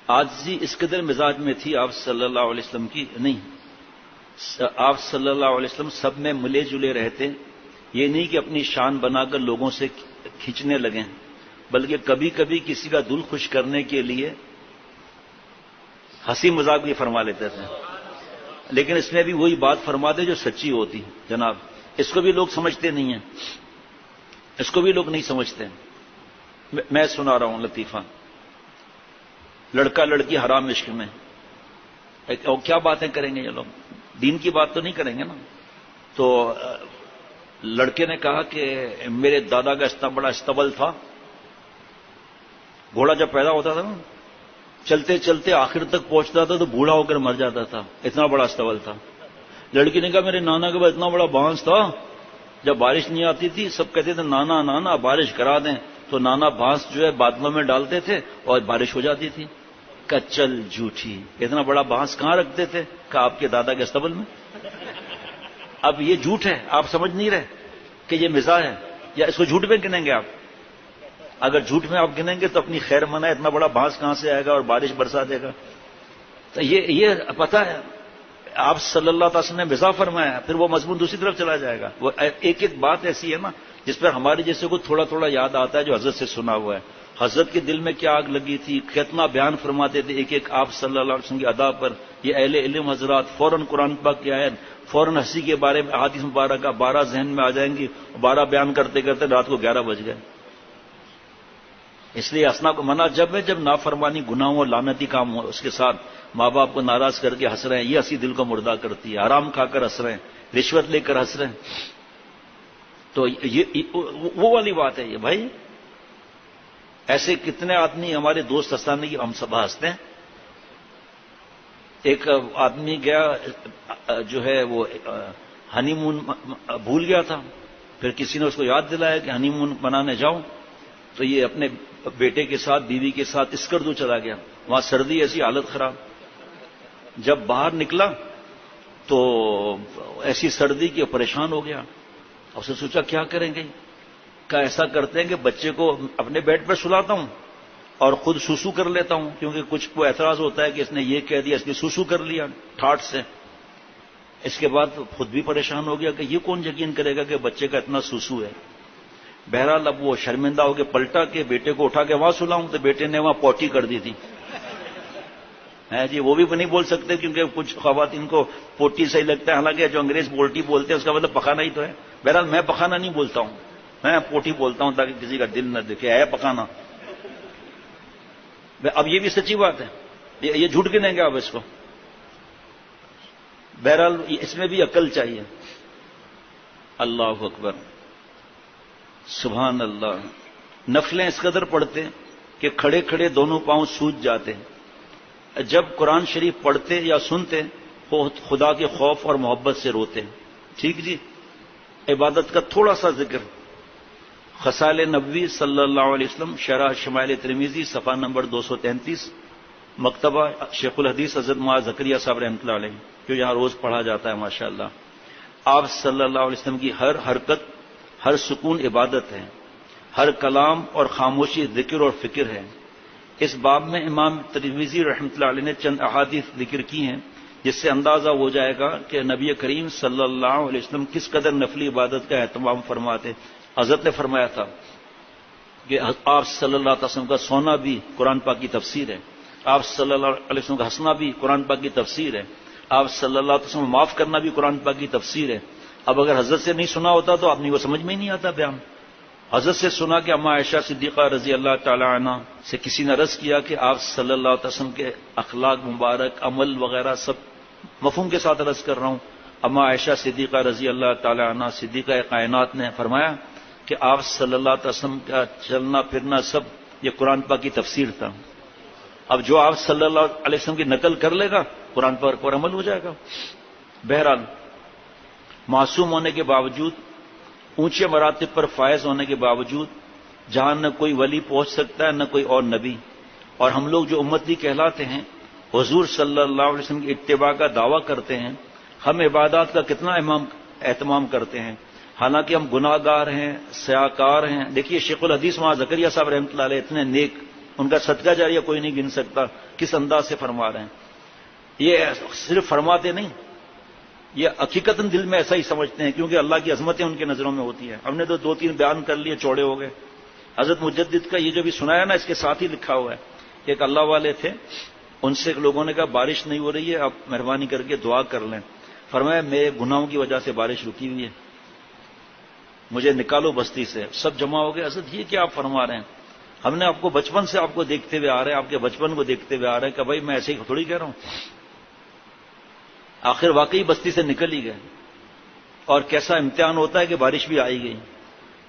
عاجزی اس قدر مزاج میں تھی آپ صلی اللہ علیہ وسلم کی نہیں. آپ صلی اللہ علیہ وسلم سب میں ملے جلے رہتے. یہ نہیں کہ اپنی شان بنا کر لوگوں سے کھینچنے لگیں، بلکہ کبھی کبھی کسی کا دل خوش کرنے کے لیے ہنسی مذاق بھی فرما لیتے تھے. لیکن اس میں بھی وہی بات فرماتے جو سچی ہوتی جناب. اس کو بھی لوگ سمجھتے نہیں ہیں، اس کو بھی لوگ نہیں سمجھتے. میں سنا رہا ہوں لطیفہ. لڑکا لڑکی حرام عشق میں، اور کیا باتیں کریں گے یہ لوگ؟ دین کی بات تو نہیں کریں گے نا. تو لڑکے نے کہا کہ میرے دادا کا اتنا بڑا استبل تھا، گھوڑا جب پیدا ہوتا تھا نا چلتے چلتے آخر تک پہنچتا تھا تو بوڑھا ہو کر مر جاتا تھا، اتنا بڑا استبل تھا. لڑکی نے کہا میرے نانا کے پاس اتنا بڑا بانس تھا، جب بارش نہیں آتی تھی سب کہتے تھے نانا نانا بارش کرا دیں، تو نانا بانس جو ہے بادلوں میں ڈالتے تھے اور بارش ہو جاتی تھی. کچل جھوٹی، اتنا بڑا بانس کہاں رکھتے تھے؟ کہ آپ کے دادا کے استبل میں. اب یہ جھوٹ ہے، آپ سمجھ نہیں رہے کہ یہ مزاح ہے، یا اس کو جھوٹ میں گنیں گے آپ؟ اگر جھوٹ میں آپ گنیں گے تو اپنی خیر منا اتنا بڑا بانس کہاں سے آئے گا اور بارش برسا دے گا؟ تو یہ پتہ ہے آپ صلی اللہ تعالی وسلم نے مزاح فرمایا، پھر وہ مضمون دوسری طرف چلا جائے گا. وہ ایک ایک بات ایسی ہے نا جس پر ہمارے جیسے کو تھوڑا تھوڑا یاد آتا ہے جو حضرت سے سنا ہوا ہے. حضرت کے دل میں کیا آگ لگی تھی، کتنا بیان فرماتے تھے ایک ایک آپ صلی اللہ علیہ وسلم کی ادا پر. یہ اہل علم حضرات فوراً قرآن پاک کی آیت، فوراً ہنسی کے بارے میں احادیث مبارکہ 12 ذہن میں آ جائیں گی، 12 بیان کرتے کرتے رات کو 11 بج گئے. اس لیے ہنسنا کو منع جب ہے جب نافرمانی گناہوں اور لعنتی کام ہو، اس کے ساتھ ماں باپ کو ناراض کر کے ہنس رہے ہیں، یہ ہنسی دل کو مردہ کرتی ہے. حرام کھا کر ہنس رہے ہیں، رشوت لے کر ہنس رہے ہیں، تو یہ وہ والی بات ہے. یہ بھائی ایسے کتنے آدمی ہمارے دوست ہنسانے کی ہم سب ہنستے ہیں. ایک آدمی گیا جو ہے وہ ہنی مون بھول گیا تھا، پھر کسی نے اس کو یاد دلایا کہ ہنی مون منانے جاؤ، تو یہ اپنے بیٹے کے ساتھ بیوی کے ساتھ اسکردو چلا گیا. وہاں سردی ایسی حالت خراب. جب باہر نکلا تو ایسی سردی کہ پریشان ہو گیا. اس نے سوچا کیا کریں گے؟ کیا ایسا کرتے ہیں کہ بچے کو اپنے بیڈ پر سلاتا ہوں اور خود سوسو کر لیتا ہوں، کیونکہ کچھ کو اعتراض ہوتا ہے کہ اس نے یہ کہہ دیا، اس نے سوسو کر لیا ٹھاٹ سے. اس کے بعد خود بھی پریشان ہو گیا کہ یہ کون یقین کرے گا کہ بچے کا اتنا سوسو ہے. بہرحال اب وہ شرمندہ ہو کے پلٹا کہ بیٹے کو اٹھا کے وہاں سلاؤں، تو بیٹے نے وہاں پوٹی کر دی تھی. جی وہ بھی نہیں بول سکتے کیونکہ کچھ خواتین کو پوٹی صحیح لگتا ہے، حالانکہ جو انگریز پولٹی بولتے ہیں اس کا مطلب پخانا ہی تو ہے. بہرحال میں پخانا نہیں بولتا ہوں، میں پوٹی بولتا ہوں تاکہ کسی کا دل نہ دکھے، ہے پکانا. اب یہ بھی سچی بات ہے، یہ جھوٹ گنیں گے آپ اس کو. بہرحال اس میں بھی عقل چاہیے. اللہ اکبر، سبحان اللہ. نفلیں اس قدر پڑھتے کہ کھڑے کھڑے دونوں پاؤں سوج جاتے. جب قرآن شریف پڑھتے یا سنتے وہ خدا کے خوف اور محبت سے روتے. ٹھیک جی. عبادت کا تھوڑا سا ذکر. خصائل نبوی صلی اللہ علیہ وسلم، شرح شمائل ترمذی، صفحہ نمبر 233، مکتبہ شیخ الحدیث حضرت معاذ زکریا صاحب رحمۃ اللہ علیہ، جو یہاں روز پڑھا جاتا ہے ماشاءاللہ. آپ صلی اللہ علیہ وسلم کی ہر حرکت، ہر سکون عبادت ہے، ہر کلام اور خاموشی ذکر اور فکر ہے. اس باب میں امام ترمذی رحمۃ اللہ علیہ نے چند احادیث ذکر کی ہیں جس سے اندازہ ہو جائے گا کہ نبی کریم صلی اللہ علیہ وسلم کس قدر نفلی عبادت کا اہتمام فرماتے. حضرت نے فرمایا تھا کہ آپ صلی اللہ علیہ وسلم کا سونا بھی قرآن پاک کی تفسیر ہے، آپ صلی اللہ علیہ وسلم کا ہنسنا بھی قرآن پاک کی تفسیر ہے، آپ صلی اللہ علیہ وسلم معاف کرنا بھی قرآن پاک کی تفسیر ہے. اب اگر حضرت سے نہیں سنا ہوتا تو آدمی کو سمجھ میں ہی نہیں آتا بیان. حضرت سے سنا کہ اما عائشہ صدیقہ رضی اللہ تعالی عنہ سے کسی نے عرض کیا کہ آپ صلی اللہ علیہ وسلم کے اخلاق مبارک، عمل وغیرہ سب مفہوم کے ساتھ عرض کر رہا ہوں. اما عائشہ صدیقہ رضی اللہ تعالی عنہ صدیقہ کائنات نے فرمایا کہ آپ صلی اللہ علیہ وسلم کا چلنا پھرنا سب یہ قرآن پاک کی تفسیر تھا. اب جو آپ صلی اللہ علیہ وسلم کی نقل کر لے گا قرآن پاک پر عمل ہو جائے گا. بہرحال معصوم ہونے کے باوجود، اونچے مراتب پر فائز ہونے کے باوجود، جہاں نہ کوئی ولی پہنچ سکتا ہے نہ کوئی اور نبی، اور ہم لوگ جو امتی کہلاتے ہیں حضور صلی اللہ علیہ وسلم کی اتباع کا دعویٰ کرتے ہیں، ہم عبادات کا کتنا اہتمام کرتے ہیں، حالانکہ ہم گناہ گار ہیں، سیاہ کار ہیں. دیکھیے شیخ الحدیث معاذ زکریا صاحب رحمۃ اللہ علیہ اتنے نیک ان کا صدقہ جاریہ کوئی نہیں گن سکتا کس انداز سے فرما رہے ہیں. یہ صرف فرماتے نہیں، یہ حقیقتاً دل میں ایسا ہی سمجھتے ہیں، کیونکہ اللہ کی عظمتیں ان کے نظروں میں ہوتی ہیں. ہم نے تو 2-3 بیان کر لیے، چوڑے ہو گئے. حضرت مجدد کا یہ جو بھی سنایا نا، اس کے ساتھ ہی لکھا ہوا ہے کہ ایک اللہ والے تھے، ان سے لوگوں نے کہا بارش نہیں ہو رہی ہے، آپ مہربانی کر کے دعا کر لیں. فرمایا میرے گناہوں کی وجہ سے بارش رکی ہوئی ہے، مجھے نکالو بستی سے. سب جمع ہو گئے. حضرت یہ کیا آپ فرما رہے ہیں؟ ہم نے آپ کو بچپن سے آپ کو دیکھتے ہوئے آ رہے ہیں، آپ کے بچپن کو دیکھتے ہوئے آ رہے ہیں کہ بھائی میں ایسے ہی تھوڑی کہہ رہا ہوں. آخر واقعی بستی سے نکل ہی گئے. اور کیسا امتحان ہوتا ہے کہ بارش بھی آئی گئی،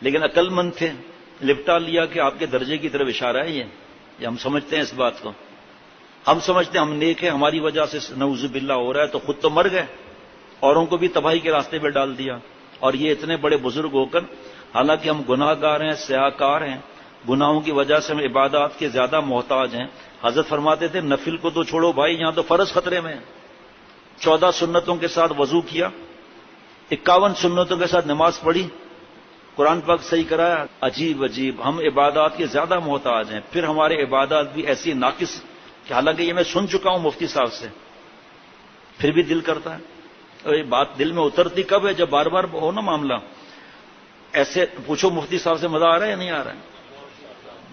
لیکن عقل مند تھے، لپٹا لیا کہ آپ کے درجے کی طرف اشارہ ہے. یہ ہم سمجھتے ہیں اس بات کو. ہم سمجھتے ہیں ہم نیک ہیں، ہماری وجہ سے نعوذ باللہ ہو رہا ہے، تو خود تو مر گئے، اوروں کو بھی تباہی کے راستے پہ ڈال دیا. اور یہ اتنے بڑے بزرگ ہو کر، حالانکہ ہم گناہ گار ہیں، سیاہ کار ہیں، گناہوں کی وجہ سے ہم عبادات کے زیادہ محتاج ہیں. حضرت فرماتے تھے نفل کو تو چھوڑو بھائی، یہاں تو فرض خطرے میں ہے. 14 سنتوں کے ساتھ وضو کیا، 51 سنتوں کے ساتھ نماز پڑھی، قرآن پاک صحیح کرایا. عجیب عجیب، ہم عبادات کے زیادہ محتاج ہیں. پھر ہمارے عبادات بھی ایسی ناقص کہ حالانکہ یہ میں سن چکا ہوں مفتی صاحب سے، پھر بھی دل کرتا ہے. اور یہ بات دل میں اترتی کب ہے؟ جب بار بار ہو نا معاملہ. ایسے پوچھو مفتی صاحب سے مزہ آ رہا ہے یا نہیں آ رہا ہے؟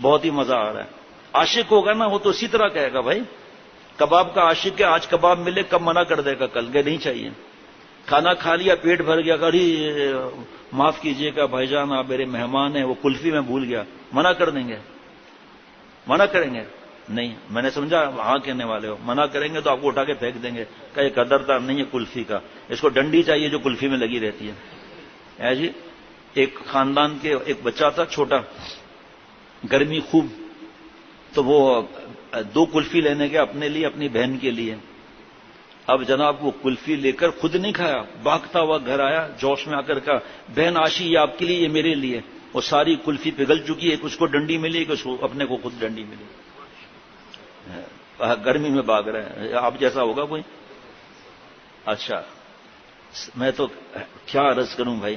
بہت ہی مزہ آ رہا ہے. عاشق ہوگا نا وہ تو اسی طرح کہے گا بھائی کباب کا عاشق ہے، آج کباب ملے کب منع کر دے گا کل کہ نہیں چاہیے. کھانا کھا لیا، پیٹ بھر گیا، ارے معاف کیجیے گا بھائی جان آپ میرے مہمان ہیں، وہ کلفی میں بھول گیا. منع کر دیں گے؟ منع کریں گے؟ نہیں. میں نے سمجھا ہاں کہنے والے ہو. منع کریں گے تو آپ کو اٹھا کے پھینک دیں گے کہ یہ قدردار نہیں ہے کلفی کا، اس کو ڈنڈی چاہیے جو کلفی میں لگی رہتی ہے. جی ایک خاندان کے ایک بچہ تھا چھوٹا، گرمی خوب، تو وہ 2 کلفی لینے گیا اپنے لیے اپنی بہن کے لیے. اب جناب وہ کلفی لے کر خود نہیں کھایا، بھاگتا ہوا گھر آیا، جوش میں آ کر کہا بہن عاشی یہ آپ کے لیے، یہ میرے لیے. وہ ساری کلفی پگھل چکی ہے، اس کو ڈنڈی ملی، ایک اپنے کو خود ڈنڈی ملی. گرمی میں بھاگ رہے ہیں. آپ جیسا ہوگا کوئی؟ اچھا میں تو کیا عرض کروں بھائی،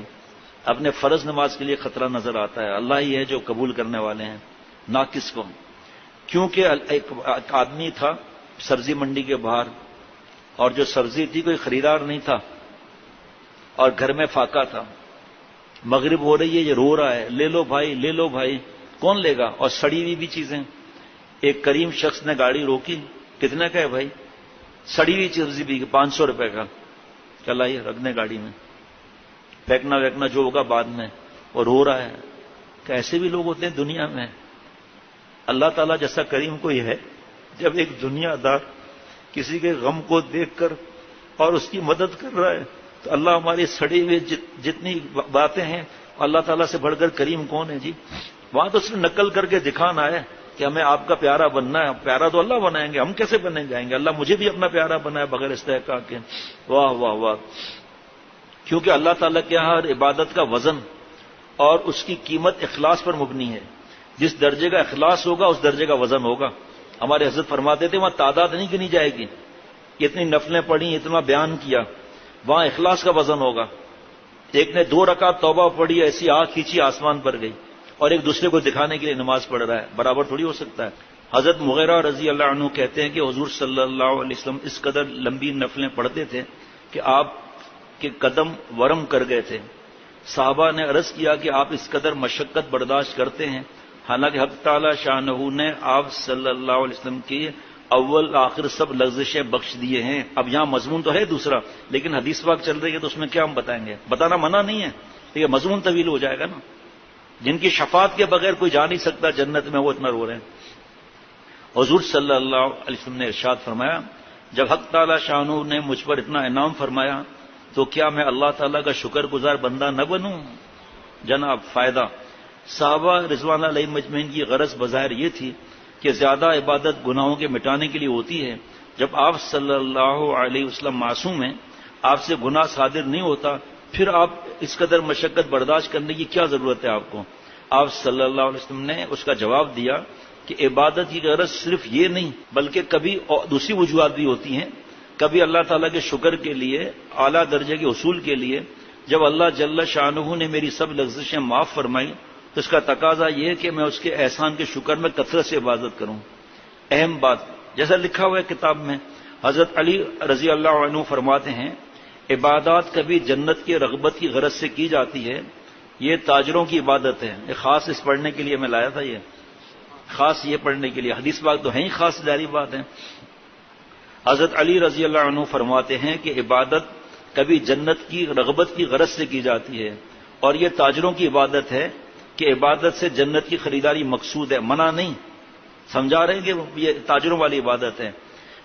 اپنے فرض نماز کے لیے خطرہ نظر آتا ہے. اللہ ہی ہے جو قبول کرنے والے ہیں ناقص کو. کیونکہ ایک آدمی تھا سبزی منڈی کے باہر، اور جو سبزی تھی کوئی خریدار نہیں تھا، اور گھر میں فاقہ تھا. مغرب ہو رہی ہے، یہ رو رہا ہے لے لو بھائی لے لو بھائی. کون لے گا؟ اور سڑی ہوئی بھی چیزیں. ایک کریم شخص نے گاڑی روکی. کتنے کا ہے بھائی؟ سڑی ہوئی سبزی بھی 500 روپے کا. چل آئیے رکھ دیں گاڑی میں، پھینکنا ویکنا جو ہوگا بعد میں. اور رو رہا ہے کہ ایسے بھی لوگ ہوتے ہیں دنیا میں. اللہ تعالیٰ جیسا کریم کوئی ہے؟ جب ایک دنیا دار کسی کے غم کو دیکھ کر اور اس کی مدد کر رہا ہے، تو اللہ ہماری سڑی ہوئی جتنی باتیں ہیں، اللہ تعالیٰ سے بڑھ کر کریم کون ہے جی؟ وہاں تو صرف نقل کر کے دکھانا ہے کہ ہمیں آپ کا پیارا بننا ہے. پیارا تو اللہ بنائیں گے، ہم کیسے بننے جائیں گے؟ اللہ مجھے بھی اپنا پیارا بنائے بغیر استحقاق کے. واہ واہ واہ. کیونکہ اللہ تعالیٰ کے یہاں ہر عبادت کا وزن اور اس کی قیمت اخلاص پر مبنی ہے. جس درجے کا اخلاص ہوگا اس درجے کا وزن ہوگا. ہمارے حضرت فرماتے تھے وہاں تعداد نہیں گنی جائے گی، اتنی نفلیں پڑھی، اتنا بیان کیا، وہاں اخلاص کا وزن ہوگا. ایک نے 2 رکعت توبہ پڑھی، ایسی آنکھ کھینچی آسمان پر گئی، اور ایک دوسرے کو دکھانے کے لیے نماز پڑھ رہا ہے. برابر تھوڑی ہو سکتا ہے. حضرت مغیرہ رضی اللہ عنہ کہتے ہیں کہ حضور صلی اللہ علیہ وسلم اس قدر لمبی نفلیں پڑھتے تھے کہ آپ کے قدم ورم کر گئے تھے. صحابہ نے عرض کیا کہ آپ اس قدر مشقت برداشت کرتے ہیں، حالانکہ حق تعالی شانہ نے آپ صلی اللہ علیہ وسلم کی اول آخر سب لغزشیں بخش دیے ہیں. اب یہاں مضمون تو ہے دوسرا، لیکن حدیث پاک چل رہی ہے تو اس میں کیا ہم بتائیں گے؟ بتانا منع نہیں ہے، لیکن مضمون طویل ہو جائے گا نا. جن کی شفاعت کے بغیر کوئی جا نہیں سکتا جنت میں، وہ اتنا رو رہے ہیں. حضور صلی اللہ علیہ وسلم نے ارشاد فرمایا جب حق تعالی شانہ نے مجھ پر اتنا انعام فرمایا تو کیا میں اللہ تعالیٰ کا شکر گزار بندہ نہ بنوں؟ جناب فائدہ. صحابہ رضوان اللہ علیہم مجمعین کی غرض بظاہر یہ تھی کہ زیادہ عبادت گناہوں کے مٹانے کے لیے ہوتی ہے. جب آپ صلی اللہ علیہ وسلم معصوم ہیں، آپ سے گناہ صادر نہیں ہوتا، پھر آپ اس قدر مشقت برداشت کرنے کی کیا ضرورت ہے آپ کو؟ آپ صلی اللہ علیہ وسلم نے اس کا جواب دیا کہ عبادت کی غرض صرف یہ نہیں بلکہ کبھی دوسری وجوہات بھی ہوتی ہیں. کبھی اللہ تعالیٰ کے شکر کے لیے، اعلیٰ درجے کے حصول کے لیے. جب اللہ جل شانہ نے میری سب لغزشیں معاف فرمائی تو اس کا تقاضا یہ کہ میں اس کے احسان کے شکر میں کثرت سے عبادت کروں۔ اہم بات جیسا لکھا ہوا ہے کتاب میں، حضرت علی رضی اللہ عنہ فرماتے ہیں عبادات کبھی جنت کی رغبت کی غرض سے کی جاتی ہے، یہ تاجروں کی عبادت ہے۔ یہ خاص اس پڑھنے کے لیے میں لایا تھا، یہ خاص یہ پڑھنے کے لیے، حدیث پاک تو ہے ہی خاص جاری بات ہے۔ حضرت علی رضی اللہ عنہ فرماتے ہیں کہ عبادت کبھی جنت کی رغبت کی غرض سے کی جاتی ہے، اور یہ تاجروں کی عبادت ہے کہ عبادت سے جنت کی خریداری مقصود ہے، منع نہیں۔ سمجھا رہے ہیں کہ یہ تاجروں والی عبادت ہے۔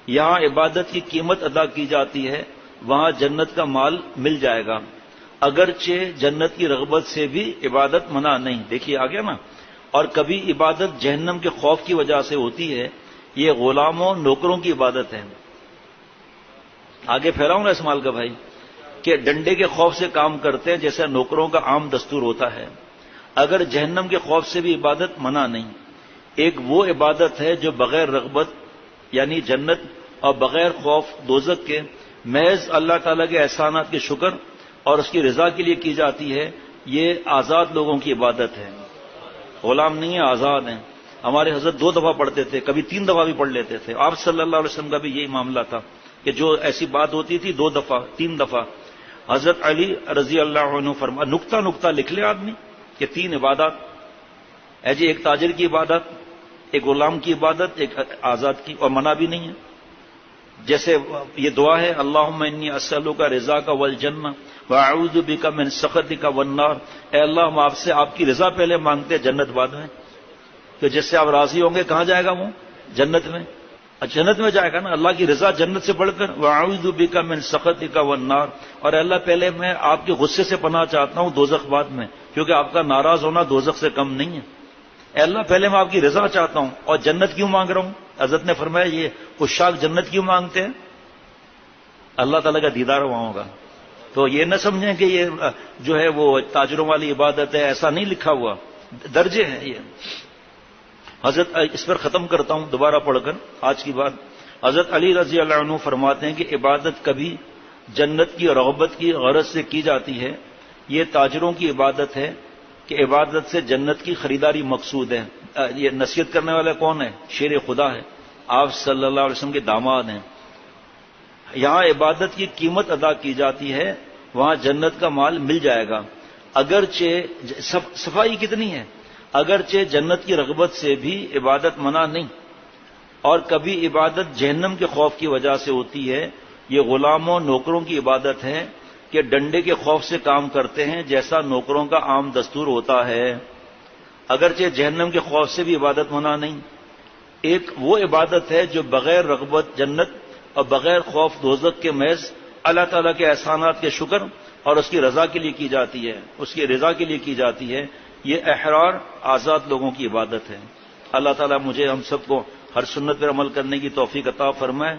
یہاں عبادت کی قیمت ادا کی جاتی ہے، وہاں جنت کا مال مل جائے گا، اگرچہ جنت کی رغبت سے بھی عبادت منع نہیں۔ دیکھیے آگے نا، اور کبھی عبادت جہنم کے خوف کی وجہ سے ہوتی ہے، یہ غلاموں نوکروں کی عبادت ہے۔ آگے پھیلاؤں نا اسماعیل کا بھائی، کہ ڈنڈے کے خوف سے کام کرتے ہیں جیسا نوکروں کا عام دستور ہوتا ہے، اگر جہنم کے خوف سے بھی عبادت منع نہیں۔ ایک وہ عبادت ہے جو بغیر رغبت یعنی جنت اور بغیر خوف دوزخ کے محض اللہ تعالیٰ کے احسانات کے شکر اور اس کی رضا کے لیے کی جاتی ہے، یہ آزاد لوگوں کی عبادت ہے، غلام نہیں ہے، آزاد ہیں۔ ہمارے حضرت 2 دفعہ پڑھتے تھے، کبھی 3 دفعہ بھی پڑھ لیتے تھے۔ آپ صلی اللہ علیہ وسلم کا بھی یہی معاملہ تھا کہ جو ایسی بات ہوتی تھی 2 دفعہ 3 دفعہ۔ حضرت علی رضی اللہ عنہ فرما نقطہ لکھ لے آدمی کہ 3 عبادات ہے جی، ایک تاجر کی عبادت، ایک غلام کی عبادت، ایک آزاد کی، اور منع بھی نہیں ہے۔ جیسے یہ دعا ہے اللہم انی اسألک رضاک والجنہ واعوذ بک من سخطک والنار، اے اللہ ہم آپ سے آپ کی رضا پہلے مانگتے ہیں، جنت بعد میں، کہ جس سے آپ راضی ہوں گے کہاں جائے گا وہ؟ جنت میں۔ جنت میں جائے گا نا، اللہ کی رضا جنت سے بڑھ کر، واعوذ بک من سخطک والنار، اور اللہ پہلے میں آپ کے غصے سے پناہ چاہتا ہوں دوزخ بعد میں، کیونکہ آپ کا ناراض ہونا دوزخ سے کم نہیں ہے۔ اے اللہ پہلے میں آپ کی رضا چاہتا ہوں، اور جنت کیوں مانگ رہا ہوں؟ حضرت نے فرمایا یہ عشاق جنت کیوں مانگتے ہیں؟ اللہ تعالیٰ کا دیدار وہاں ہوگا۔ تو یہ نہ سمجھیں کہ یہ جو ہے وہ تاجروں والی عبادت ہے، ایسا نہیں لکھا ہوا، درجے ہیں یہ۔ حضرت اس پر ختم کرتا ہوں دوبارہ پڑھ کر آج کی بات۔ حضرت علی رضی اللہ عنہ فرماتے ہیں کہ عبادت کبھی جنت کی رغبت کی غرض سے کی جاتی ہے، یہ تاجروں کی عبادت ہے کہ عبادت سے جنت کی خریداری مقصود ہے۔ یہ نصیحت کرنے والا کون ہے؟ شیر خدا ہے، آپ صلی اللہ علیہ وسلم کے داماد ہیں۔ یہاں عبادت کی قیمت ادا کی جاتی ہے، وہاں جنت کا مال مل جائے گا، اگرچہ صفائی کتنی ہے، اگرچہ جنت کی رغبت سے بھی عبادت منع نہیں، اور کبھی عبادت جہنم کے خوف کی وجہ سے ہوتی ہے، یہ غلاموں نوکروں کی عبادت ہے کہ ڈنڈے کے خوف سے کام کرتے ہیں جیسا نوکروں کا عام دستور ہوتا ہے، اگرچہ جہنم کے خوف سے بھی عبادت منع نہیں۔ ایک وہ عبادت ہے جو بغیر رغبت جنت اور بغیر خوف دوزخ کے محض اللہ تعالیٰ کے احسانات کے شکر اور اس کی رضا کے لیے کی جاتی ہے، اس کی رضا کے لیے کی جاتی ہے، یہ احرار آزاد لوگوں کی عبادت ہے۔ اللہ تعالیٰ مجھے ہم سب کو ہر سنت پر عمل کرنے کی توفیق عطا فرمائے۔